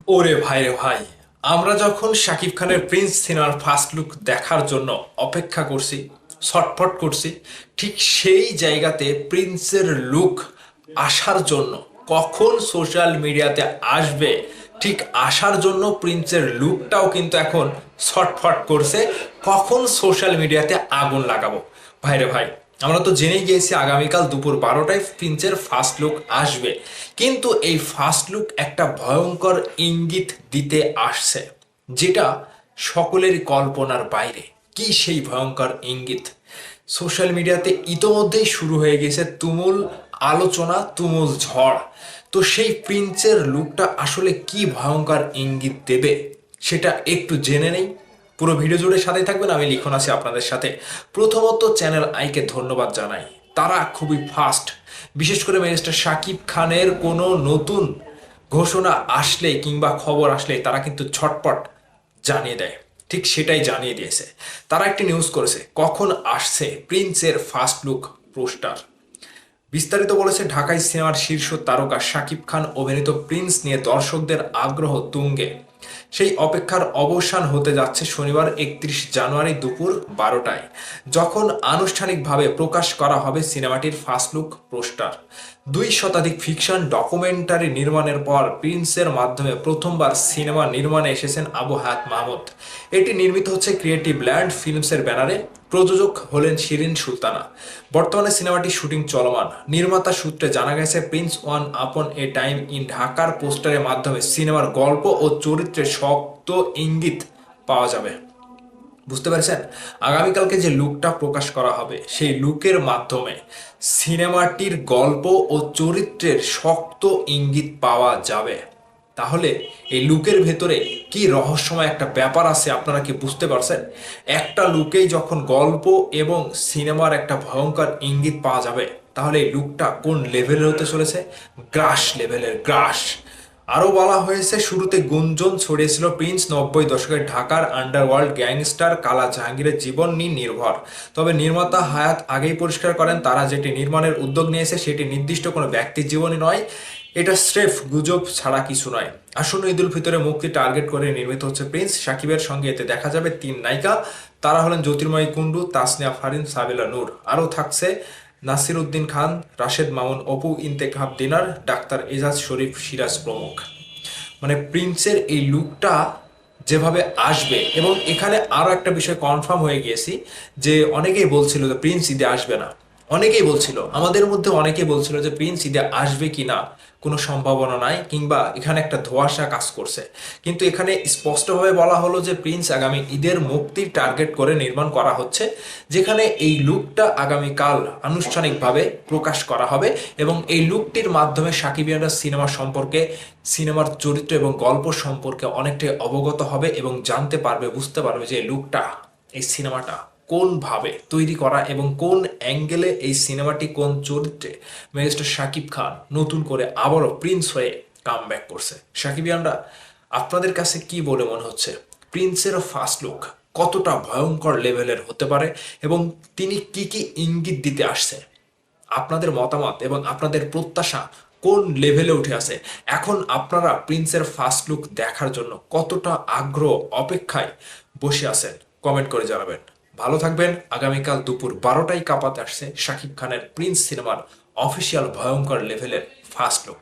ওরে ভাই রে ভাই, আমরা যখন শাকিব খানের প্রিন্স সিনেমার ফার্স্ট লুক দেখার জন্য অপেক্ষা করছি, ছটফট করছি, ঠিক সেই জায়গাতে প্রিন্সের লুক আসার জন্য কখন সোশ্যাল মিডিয়াতে আসবে, ঠিক আসার জন্য প্রিন্সের লুকটাও কিন্তু এখন ছটফট করছে কখন সোশ্যাল মিডিয়াতে আগুন লাগাবো। ভাইরে ভাই, আমরা তো জেনেই গিয়েছি আগামীকাল দুপুর 12টায় প্রিন্সের ফার্স্ট লুক আসবে, কিন্তু এই ফার্স্ট লুক একটা ভয়ঙ্কর ইঙ্গিত দিতে আসছে, যেটা সকলের কল্পনার বাইরে। কি সেই ভয়ঙ্কর ইঙ্গিত? সোশ্যাল মিডিয়াতে ইতোমধ্যেই শুরু হয়ে গেছে তুমুল আলোচনা, তুমুল ঝড়। তো সেই প্রিন্সের লুকটা আসলে কি ভয়ঙ্কর ইঙ্গিত দেবে সেটা একটু জেনে নেই। পুরো ভিডিও জুড়ে সাথে থাকবেন, আমি লিখন আছি আপনাদের সাথে। প্রথমত চ্যানেল আইকে ধন্যবাদ জানাই, তারা খুবই ফাস্ট। বিশেষ করে মিস্টার শাকিব খানের কোনো নতুন ঘোষণা আসলে কিংবা খবর আসলে তারা কিন্তু ঝটপট জানিয়ে দেয়। ঠিক সেটাই জানিয়ে দিয়েছে। তারা একটি নিউজ করেছে কখন আসছে প্রিন্সের ফার্স্ট লুক পোস্টার। বিস্তারিত বলেছে, ঢাকাই সিনেমার শীর্ষ তারকা শাকিব খান অভিনীত প্রিন্স নিয়ে দর্শকদের আগ্রহ তুঙ্গে। সেই অপেক্ষার অবসান হতে যাচ্ছে শনিবার 31 জানুয়ারি দুপুর 12টায়, যখন আনুষ্ঠানিকভাবে প্রকাশ করা হবে সিনেমাটির ফার্স্ট লুক পোস্টার। 2 শতাধিক ফিকশন ডকুমেন্টারি নির্মাণের পর প্রিন্সের মাধ্যমে প্রথমবার সিনেমা নির্মাণে এসেছেন আবু হায়াত মাহমুদ। এটি নির্মিত হচ্ছে ক্রিয়েটিভ ল্যান্ড ফিল্মসের ব্যানারে। প্রযোজক হলেন শিরিন সুলতানা। বর্তমানে সিনেমাটি শুটিং চলমান। নির্মাতা সূত্রে জানা গেছে, Prince one upon A time in ঢাকার পোস্টারের মাধ্যমে সিনেমার গল্প ও চরিত্রের শক্ত ইঙ্গিত পাওয়া যাবে। বুঝতে পারছেন? আগামীকালকে যে লুকটা প্রকাশ করা হবে সেই লুকের মাধ্যমে সিনেমাটির গল্প ও চরিত্রের শক্ত ইঙ্গিত পাওয়া যাবে। তাহলে এই লুকের ভেতরে কি রহস্যময় একটা ব্যাপার আছে, আপনারা কি বুঝতে পারছেন? একটা লুকেই যখন গল্প এবং সিনেমার একটা ভয়ঙ্কর ইঙ্গিত পাওয়া যাবে, তাহলে এই লুকটা কোন লেভেলের হতে চলেছে? গ্রাস লেভেলের, গ্রাস। আরও বলা হয়েছে, শুরুতে গুঞ্জন ছড়িয়েছিল প্রিন্স 90 দশকের ঢাকার আন্ডারওয়ার্ল্ড গ্যাংস্টার কালা জাহাঙ্গীরের জীবন নিয়ে নির্ভর। তবে নির্মাতা হায়াত আগেই পরিষ্কার করেন, তারা যেটি নির্মাণের উদ্যোগ নিয়েছে সেটি নির্দিষ্ট কোনো ব্যক্তির জীবনী নয়, এটা স্রেফ গুজব ছাড়া কিছু নয়। আসন্ন ঈদ উল ফিতরে মুক্তি টার্গেট করে নির্মিত হচ্ছে প্রিন্স। সাকিবের সঙ্গে এতে দেখা যাবে 3 নায়িকা। তারা হলেন জ্যোতির্ময়ী কুণ্ডু, তাসনিয়া ফারিন, সাবিলা নূর। আরও থাকছে নাসির উদ্দিন খান, রাশেদ মামুন, অপু ইন্তেখাব দিনার, ডাক্তার এজাজ শরীফ, সিরাজ প্রমুখ। মানে প্রিন্সের এই লুকটা যেভাবে আসবে, এবং এখানে আরো একটা বিষয় কনফার্ম হয়ে গিয়েছি, যে অনেকেই বলছিল যে প্রিন্স ঈদে আসবে না। অনেকেই বলছিল, আমাদের মধ্যে অনেকেই বলছিল যে প্রিন্স ঈদে আসবে কি না কোনো সম্ভাবনা নাই, কিংবা এখানে একটা ধোঁয়াশা কাজ করছে। কিন্তু এখানে স্পষ্টভাবে বলা হলো যে প্রিন্স আগামী ঈদের মুক্তির টার্গেট করে নির্মাণ করা হচ্ছে, যেখানে এই লুকটা আগামীকাল আনুষ্ঠানিকভাবে প্রকাশ করা হবে। এবং এই লুকটির মাধ্যমে সাকিবিয়ানরা সিনেমা সম্পর্কে, সিনেমার চরিত্র এবং গল্প সম্পর্কে অনেকটাই অবগত হবে এবং জানতে পারবে, বুঝতে পারবে যে এই লুকটা, এই সিনেমাটা কোন ভাবে তৈরি করা এবং কোন অ্যাঙ্গেলে এই সিনেমাটি, কোন চরিত্রে মিস্টার শাকিব খান নতুন করে আবারও প্রিন্স হয়ে কামব্যাক করছে। সাকিবিয়ানরা, আপনাদের কাছে কি বলে মনে হচ্ছে প্রিন্সের ফার্স্ট লুক কতটা ভয়ঙ্কর লেভেলের হতে পারে এবং তিনি কি কি ইঙ্গিত দিতে আসছে? আপনাদের মতামত এবং আপনাদের প্রত্যাশা কোন লেভেলে উঠে আছে? এখন আপনারা প্রিন্সের ফার্স্ট লুক দেখার জন্য কতটা আগ্রহ অপেক্ষায় বসে আছেন, কমেন্ট করে জানাবেন। ভালো থাকবেন। আগামীকাল দুপুর 12টায় কাঁপাতে আসছে শাকিব খানের প্রিন্স সিনেমার অফিসিয়াল ভয়ঙ্কর লেভেলের ফার্স্ট লুক।